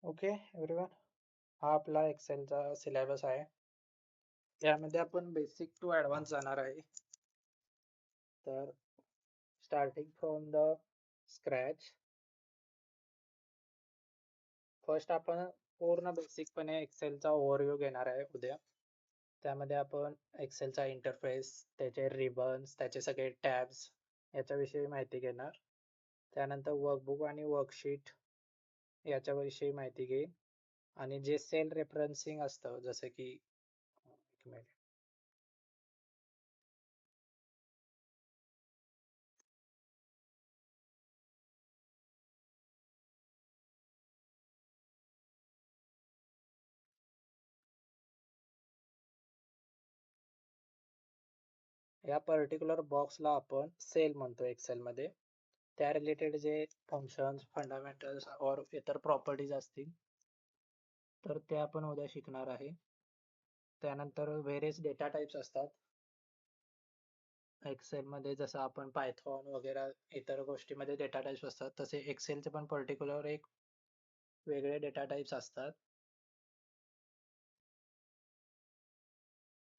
Okay everyone, हा आपला एक्सेलचा syllabus आहे. यामध्ये आपण बेसिक टू ॲडव्हान्स जाणार आहे. तर starting from the scratch, first आपण पूर्ण बेसिकपणे एक्सेलचा ओव्हरव्ह्यू घेणार आहे उद्या. त्यामध्ये आपण एक्सेलचा इंटरफेस, त्याचे रिबन्स, त्याचे सगळे टॅब्स याच्याविषयी माहिती घेणार. त्यानंतर वर्कबुक आणि वर्कशीट याच्याविषयी माहिती घेईन. आणि जे सेल रेफरन्सिंग असतं, जसं की एक मिनिट, या पर्टिक्युलर बॉक्सला आपण सेल म्हणतो एक्सेलमध्ये. त्या रिलेटेड जे फंक्शन्स, फंडामेंटल्स और इतर प्रॉपर्टीज असतील तर ते आपण उद्या शिकणार आहे. त्यानंतर व्हेरियस डेटा टाइप्स असतात एक्सेलमध्ये, जसं आपण पायथॉन वगैरे इतर गोष्टीमध्ये डेटा टाइप्स असतात, तसे एक्सेलचे पण पर्टिक्युलर एक वेगळे डेटा टाइप्स असतात.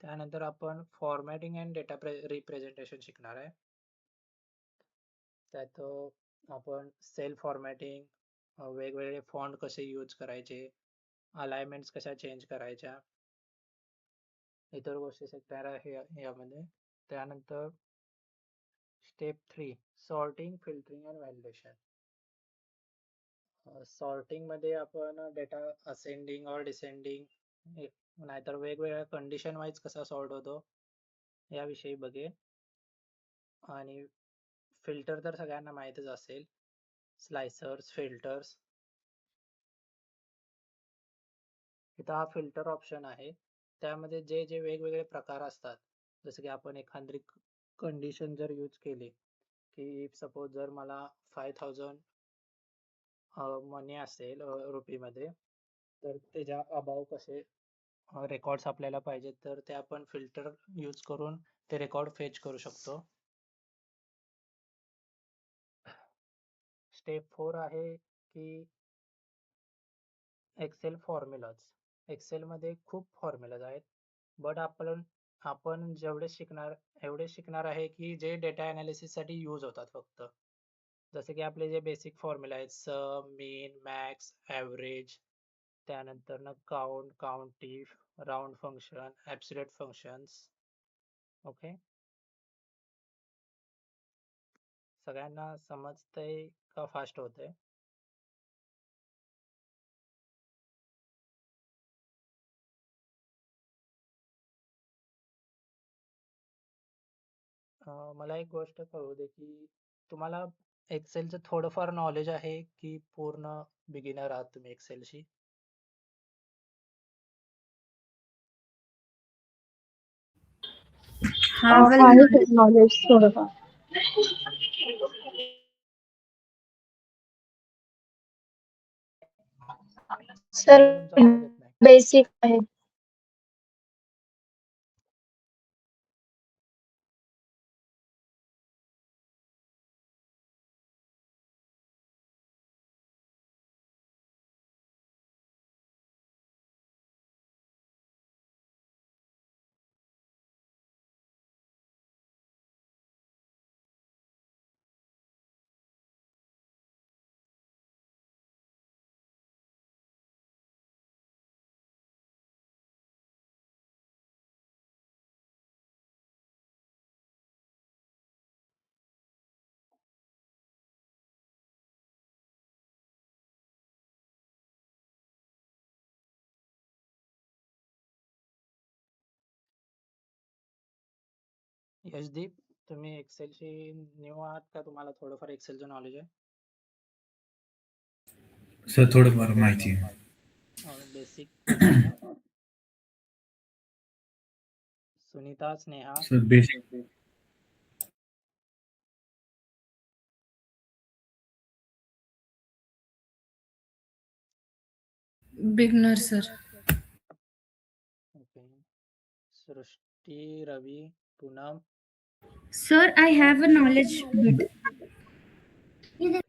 त्यानंतर आपण फॉर्मॅटिंग अँड डेटा रिप्रेझेंटेशन शिकणार आहे. त्यात आपण सेल फॉर्मॅटिंग, वेगवेगळे फॉन्ट कसे यूज करायचे, अलाइनमेंट्स कशा चेंज करायच्या, इतर गोष्टी शिकणार आहे यामध्ये. त्यानंतर step 3, sorting, filtering and validation. Sorting मध्ये आपण डेटा असेंडिंग और डिसेंडिंग नाहीतर वेगवेगळ्या कंडिशन वाईज कसा सॉर्ट होतो याविषयी बघेन. आणि फिल्टर तर सगळ्यांना माहीतच असेल, स्लायसर्स, फिल्टर्स. इथं हा फिल्टर ऑप्शन आहे. त्यामध्ये जे जे वेगवेगळे प्रकार असतात, जसं की आपण एखादी कंडिशन जर यूज केली की सपोज जर मला 5000 मनी असेल रुपीमध्ये, तर त्याच्या अबाव कसे रेकॉर्ड्स आपल्याला पाहिजेत, तर ते आपण फिल्टर यूज करून ते रेकॉर्ड फेच करू शकतो. स्टेप 4 आहे की एक्सेल फॉर्म्युलाज. एक्सेलमध्ये खूप फॉर्म्युलाज आहेत, बट आपण जेवढे शिकणार एवढे शिकणार आहे की जे डेटा साठी यूज होतात फक्त. जसे की आपले जे बेसिक फॉर्म्युला आहेत, सम, मीन, मॅक्स, ॲव्हरेज, त्यानंतर न count, countif, round function, absolute functions. Okay, सगळ्यांना समजतंय का फास्ट होतंय? मला एक गोष्ट कळू दे की तुम्हाला एक्सेलचं थोडंफार नॉलेज आहे की पूर्ण बिगिनर आहात तुम्ही एक्सेलशी? आहे नॉलेज थोडंफार. सर मला तुमचा आवाज येत नाही. बेसिक आहे. यशदीप, तुम्ही एक्सेलशी न्यू आहात का? तुम्हाला थोडंफार एक्सेलचं नॉलेज आहे? सर थोडंफार माहिती आहे. बेसिक प्रमाणे. Sunita, Sneha. Sir basic beginner sir. Okay. Srishti, Ravi, Poonam. Sir, I have a knowledge bit. Okay.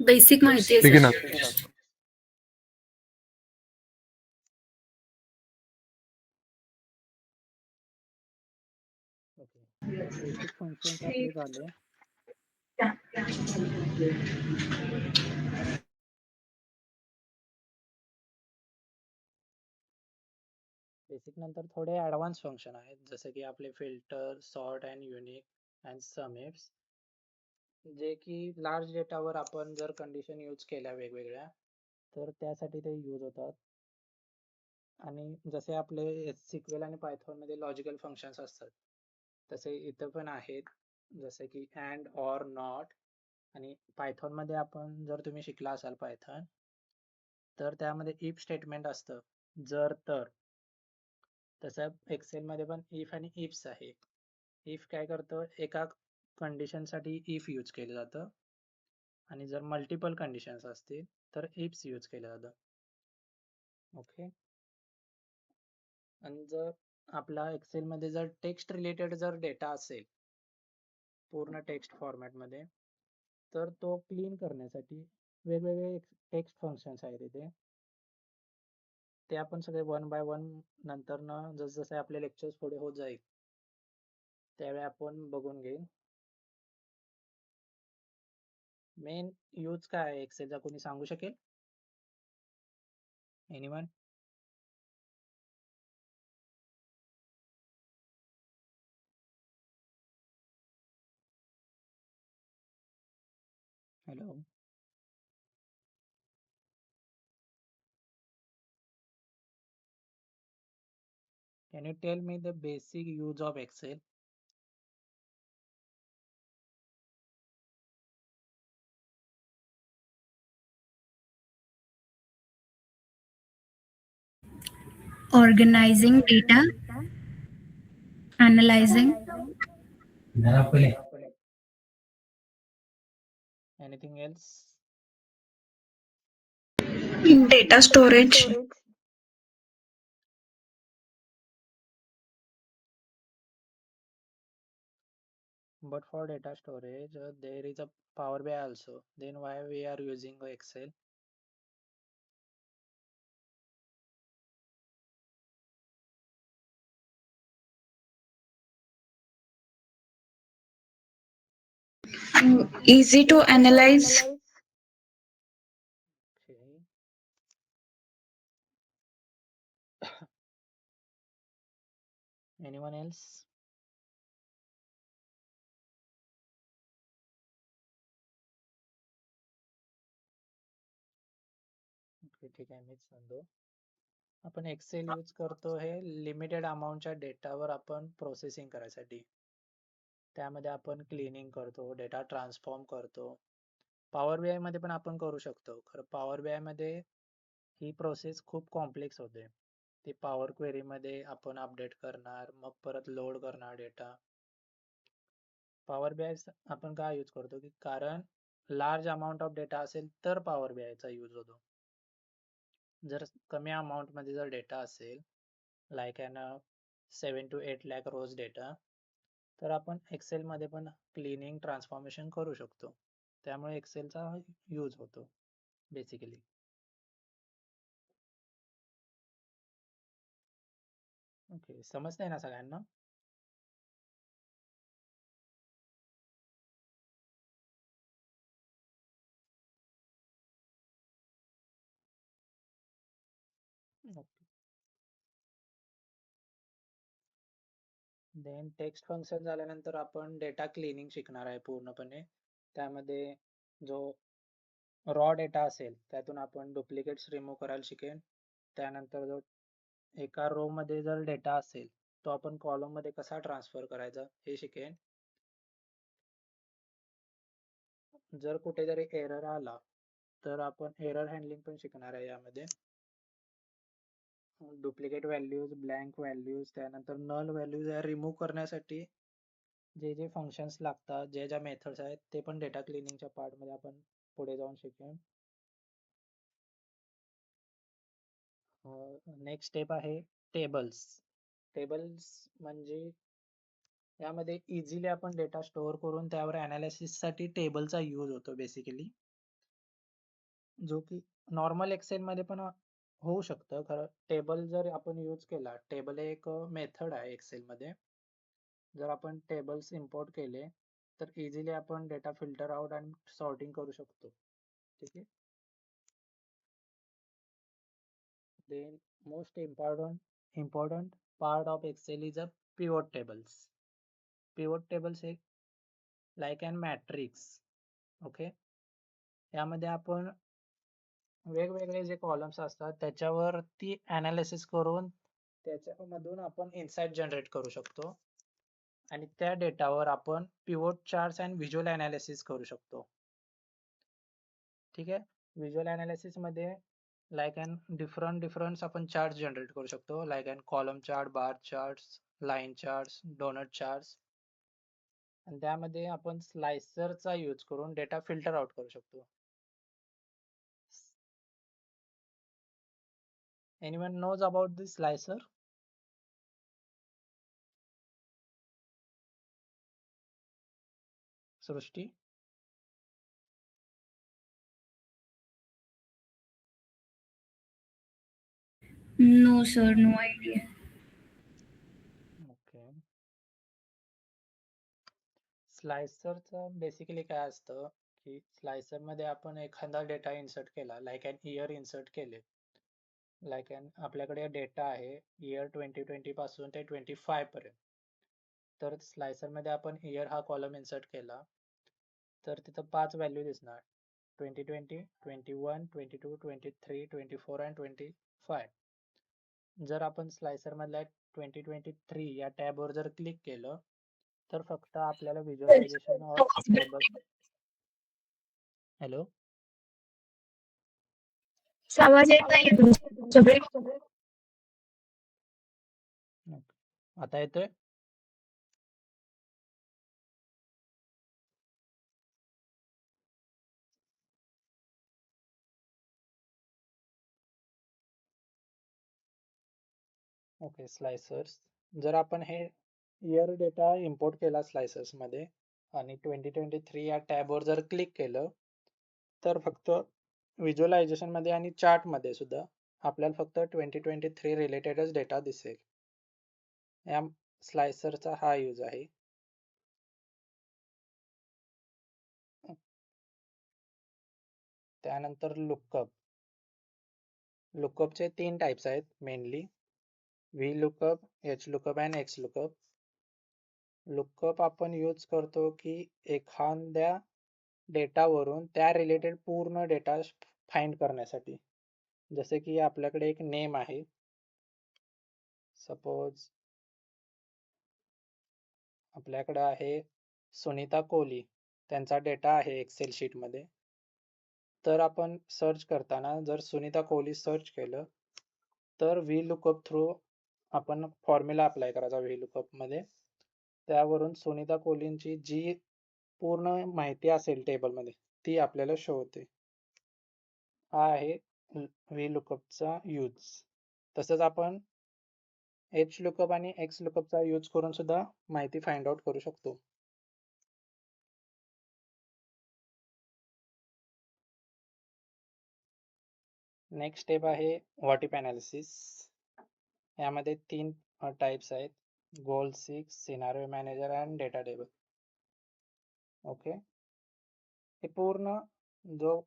Basic माहिती आहे Beginner. Sir. Okay, basic functions आपले झाले. बेसिक नंतर थोडे ॲडव्हान्स फंक्शन आहेत, जसे की आपले filter, sort and unique and some ifs, जे की लार्ज डेटावर आपण जर कंडिशन यूज केल्या वेगवेगळ्या, तर त्यासाठी ते यूज होतात. आणि जसे आपले SQL आणि Python मध्ये लॉजिकल फंक्शन्स असतात, तसे इथं पण आहेत, जसे की अँड, ऑर, नॉट. आणि पायथॉन मध्ये आपण जर तुम्ही शिकला असाल पायथॉन, तर त्यामध्ये इफ स्टेटमेंट असतं, जर तर. तसं एक्सेल मध्ये पण इफ आणि इफ्स आहे. इफ काय करतं, एका कंडिशनसाठी इफ यूज केलं जातं, आणि जर मल्टिपल कंडिशन्स असतील तर इफ्स यूज केलं जातं. ओके. आणि जर आपला एक्सेल मध्ये जर टेक्स्ट रिलेटेड जर डेटा असेल पूर्ण टेक्स्ट फॉर्मॅटमध्ये, तर तो क्लीन करण्यासाठी वेगवेगळे टेक्स्ट फंक्शन्स आहेत इथे. ते आपण सगळे वन बाय वन नंतर ना जसजसे आपले लेक्चर्स पुढे होत जाईल त्यावेळी आपण बघून घेईल. मेन यूज काय आहे एक्सेलचा, कोणी सांगू शकेल? Anyone? Hello. Can you tell me the basic use of Excel? Organizing data, analyzing, Anything else? Data storage. But for data storage, there is a Power BI also. Then why we are using Excel? Easy to analyze. Okay. Anyone else? Okay, ठीक आहे, मीच सांगतो. आपण Excel use करतो हे limited अमाऊंटच्या डेटावर आपण processing करायसाठी. त्यामध्ये आपण क्लिनिंग करतो, डेटा ट्रान्सफॉर्म करतो. पॉवर BI मध्ये पण आपण करू शकतो. खरं पॉवर BI मध्ये ही प्रोसेस खूप कॉम्प्लेक्स होते. ती पॉवर क्वेरी मध्ये आपण अपडेट करणार, मग परत लोड करणार डेटा. पॉवर BI आपण काय यूज करतो की कारण लार्ज अमाऊंट ऑफ डेटा असेल तर पॉवर BI चा यूज होतो. जर कमी अमाऊंट मध्ये जर डेटा असेल, लाईक अन 7 to 8 lakh रोज डेटा, तर आपण एक्सेल मध्ये पण क्लिनिंग ट्रान्सफॉर्मेशन करू शकतो. त्यामुळे एक्सेलचा यूज होतो बेसिकली. ओके, समजतंय ना सगळ्यांना? ओके. देन टेक्स्ट फंक्शन झाल्यानंतर आपण डेटा क्लिनिंग शिकणार आहे पूर्णपणे. त्यामध्ये जो रॉ डेटा असेल त्यातून आपण डुप्लिकेट्स रिमूव्ह करायला शिकेन. त्यानंतर जो एका रो मध्ये जर डेटा असेल तो आपण कॉलम मध्ये कसा ट्रान्सफर करायचा हे शिकेन. जर कुठेतरी एरर आला तर आपण एरर हँडलिंग पण शिकणार आहे यामध्ये. डुप्लिकेट व्हॅल्यूज, ब्लँक व्हॅल्यूज, त्यानंतर नल व्हॅल्यूज या रिमूव्ह करण्यासाठी जे जे फंक्शन्स लागतात, जे ज्या मेथड्स आहेत ते पण डेटा क्लिनिंगच्या पार्ट मध्ये आपण पुढे जाऊन शिकेन. नेक्स्ट स्टेप आहे टेबल्स. टेबल्स म्हणजे यामध्ये इझिली आपण डेटा स्टोअर करून त्यावर अनालिसिस साठी टेबलचा यूज होतो बेसिकली. जो की नॉर्मल एक्सेल मध्ये पण होऊ शकतं. खरं टेबल जर आपण यूज केला, टेबल एक मेथड आहे एक्सेल मध्ये. जर आपण टेबल्स इम्पोर्ट केले तर इझिली आपण डेटा फिल्टर आउट आणि सॉर्टिंग करू शकतो. ठीक आहे. Then most important part of Excel is a pivot tables. Pivot tables हे like an matrix. ओके. यामध्ये आपण वेगवेगळे जे कॉलम्स असतात त्याच्यावरती अनालिसिस करून त्याच्यामधून आपण इन्साइट जनरेट करू शकतो आणि त्या डेटावर आपण pivot charts and visual analysis करू शकतो. ठीक आहे. व्हिज्युअल अनालिसिस मध्ये लाईक अँड डिफरंट आपण चार्ट जनरेट करू शकतो, like and column chart, bar charts, line charts, donut charts. आणि त्यामध्ये आपण स्लायसरचा यूज करून डेटा फिल्टर आउट करू शकतो. Anyone knows about this slicer? Srishti? No, sir. No idea. Okay. स्लायसरचं बेसिकली काय असतं की स्लायसर मध्ये आपण एखादा डेटा इन्सर्ट केला, लाईक अँड इयर इन्सर्ट केले, लाईक अँड आपल्याकडे डेटा आहे इयर 2020 पासून ते 25 पर्यंत. तर स्लायसर मध्ये आपण इयर हा कॉलम इन्सर्ट केला तर तिथं 5 व्हॅल्यू दिसणार, 2020, 21, 22, 23, 24 आणि 25. जर आपण स्लायसर मधल्या 2023 या टॅबवर जर क्लिक केलं तर फक्त आपल्याला व्हिज्युअलायझेशन ऑफ टेबल. हॅलो, आवाज येत नाहीये तुमच्याकडे. आता येतोय? ओके. स्लायसर्स जर आपण हे इयर डेटा इम्पोर्ट केला स्लायसर्स मध्ये आणि 2023 या टॅबवर जर क्लिक केलं तर फक्त व्हिज्युअलायझेशन मध्ये आणि चार्ट मध्ये सुद्धा आपल्याला फक्त 2023 रिलेटेडच डेटा दिसेल. या स्लायसरचा हा यूज आहे. त्यानंतर लुकअप. लुकअपचे 3 टाइप्स आहेत mainly, V lookup, H lookup and x lookup. Lookup आपण यूज करतो की एखाद्या डेटावरून त्या रिलेटेड पूर्ण डेटा फाइंड करण्यासाठी. जसे की आपल्याकडे एक नेम आहे, सपोज आपल्याकडे आहे सुनीता कोहली, त्यांचा डेटा आहे एक्सेल शीट मध्ये. तर आपण सर्च करताना जर सुनीता कोहली सर्च केलं तर व्ही लुकअप थ्रू आपण फॉर्म्युला अप्लाय करायचा व्ही लुकअप मध्ये. त्यावरून सुनीता कोहलींची जी पूर्ण माहिती असेल टेबल मध्ये ती आपल्याला शो होते. हा आहे व्ही लुकअपचा यूज. तसंच आपण एच लुकअप आणि एक्स लुकअपचा यूज करून सुद्धा माहिती फाइंड आउट करू शकतो. नेक्स्ट स्टेप आहे व्हॉट इफ अनालिसिस. यामध्ये 3 टाइप्स आहेत, गोल 6, scenario manager and data table. Okay. हे पूर्ण जो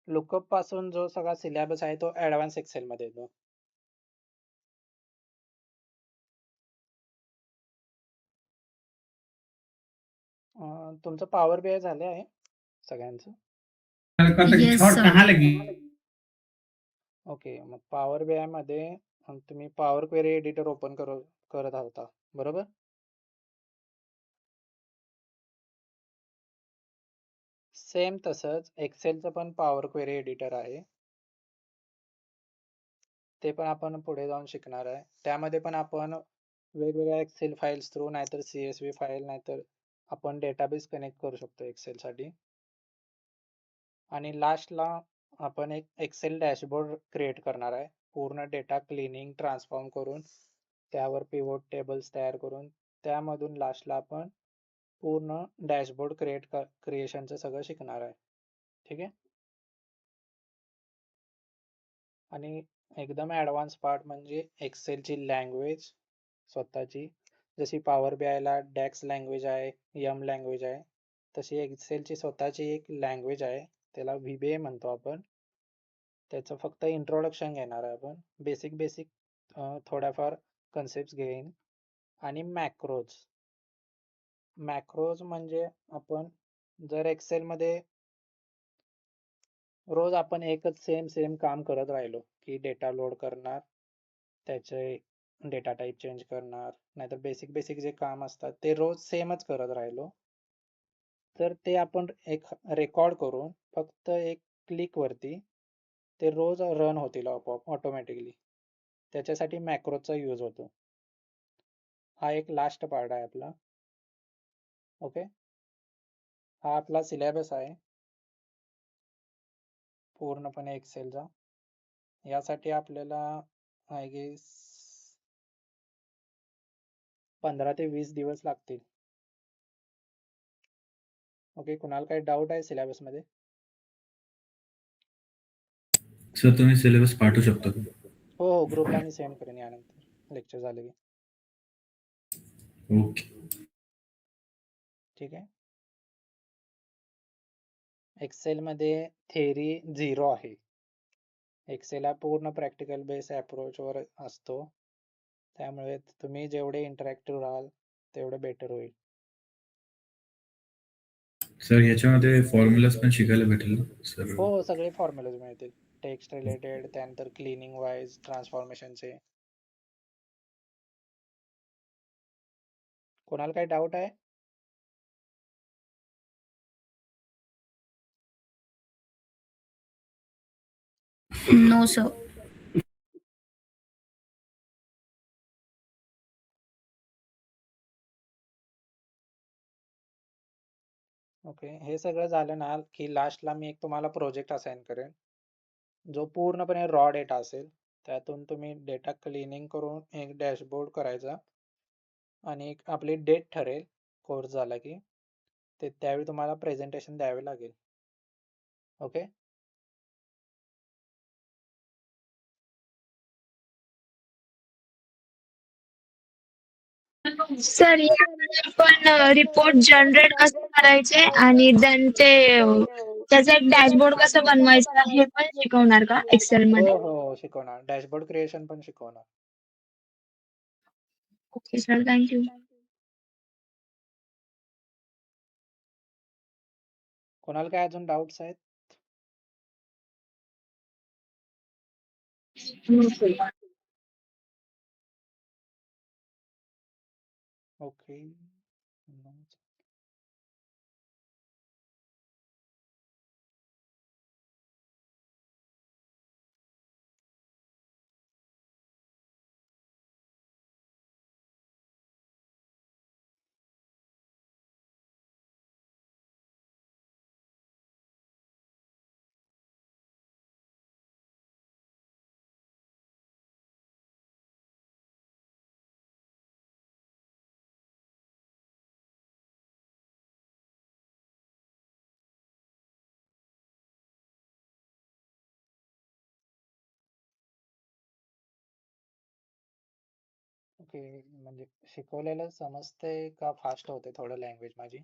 लुकअप पासून जो सगळा सिलेबस आहे तो ऍडव्हान्स एक्सेल मध्ये येतो. तुमचं पॉवर बीआय झाले आहे सगळ्यांचं? Yes, short sir. कहाँ लगी? ओके. मग पॉवर बीआय मध्ये तुम्ही पॉवर क्वेरी एडिटर ओपन करत होता, बरोबर? सेम तसंच एक्सेलचं पण पॉवर क्वेरी एडिटर आहे, ते पण आपण पुढे जाऊन शिकणार आहे. त्यामध्ये पण आपण वेगवेगळ्या एक्सेल फाईल्स थ्रू नाहीतर CSV फाईल नाहीतर आपण डेटाबेस कनेक्ट करू शकतो एक्सेल साठी. आणि लास्टला आपण एक एक्सेल डॅशबोर्ड क्रिएट करणार आहे, पूर्ण डेटा क्लिनिंग ट्रान्सफॉर्म करून त्यावर पिव्होट टेबल्स तयार करून त्यामधून लास्टला आपण पूर्ण डॅशबोर्ड क्रिएशनचं सगळं शिकणार आहे. ठीक आहे. आणि एकदम ॲडव्हान्स पार्ट म्हणजे एक्सेलची लँग्वेज स्वतःची. जशी पॉवर BIला डॅक्स लँग्वेज आहे, यम लँग्वेज आहे, तशी एक्सेलची स्वतःची एक लँग्वेज आहे. त्याला VBA म्हणतो आपण. त्याचं फक्त इंट्रोडक्शन घेणार आहे आपण. बेसिक थोड्याफार कन्सेप्ट घेईन. आणि मॅक्रोज म्हणजे आपण जर एक्सेलमध्ये रोज आपण एकच सेम काम करत राहिलो की डेटा लोड करणार, त्याचे डेटा टाईप चेंज करणार, नाहीतर बेसिक जे काम असतात ते रोज सेमच करत राहिलो, तर ते आपण एक रेकॉर्ड करून फक्त एक क्लिकवरती ते रोज रन होतील आपोआप ऑटोमॅटिकली. त्याच्यासाठी मॅक्रोजचा यूज होतो. हा एक लास्ट पार्ट आहे आपला. ओके, हा आपला सिलेबस आहे पूर्णपणे एक्सेलचा. यासाठी आपल्याला आय गेस 15 ते 20 दिवस लागतील. ओके, कुणाला काही डाऊट आहे सिलेबस मध्ये? सर तुम्ही सिलेबस पाठवू शकता का? हो, ग्रुपला मी सेंड करेन यानंतर लेक्चर झाले की. ओके. ठीक आहे. एक्सेल मध्ये थेरी 0 आहे. एक्सेल हा पूर्ण प्रॅक्टिकल बेस अप्रोच वर असतो, त्यामुळे तुम्ही जेवढे इंटरॅक्टिव्ह राहाल तेवढं बेटर होईल. सर याच्यामध्ये फॉर्म्युलाज पण शिकायला भेटेल ना सर? हो, सगळे फॉर्म्युलाज मिळतील, टेक्स्ट रिलेटेड, त्यानंतर क्लिनिंग वाईज, ट्रान्सफॉर्मेशनचे. कोणाला काही डाऊट आहे? No, sir. ओके, हे सगळं झालं ना की लास्टला मी एक तुम्हाला प्रोजेक्ट असाइन करेन, जो पूर्णपणे रॉ डेटा असेल. त्यातून तुम्ही डेटा क्लिनिंग करून एक डॅशबोर्ड करायचा आणि एक आपली डेट ठरेल कोर्स झाला की, ते त्यावेळी तुम्हाला प्रेझेंटेशन द्यावे लागेल. ओके, सर यामध्ये आपण रिपोर्ट जनरेट कसे करायचे आणि त्याचा एक डॅशबोर्ड कसं बनवायचं हे पण शिकवणार का एक्सेल हो मध्ये? हो शिकवणार, डॅशबोर्ड क्रिएशन पण शिकवणार. Okay sir, thank you. कोणाला काय अजून डाऊट्स आहेत? Okay, okay. म्हणजे शिकवलेलं समजतंय का फास्ट होते थोडं लँग्वेज माझी?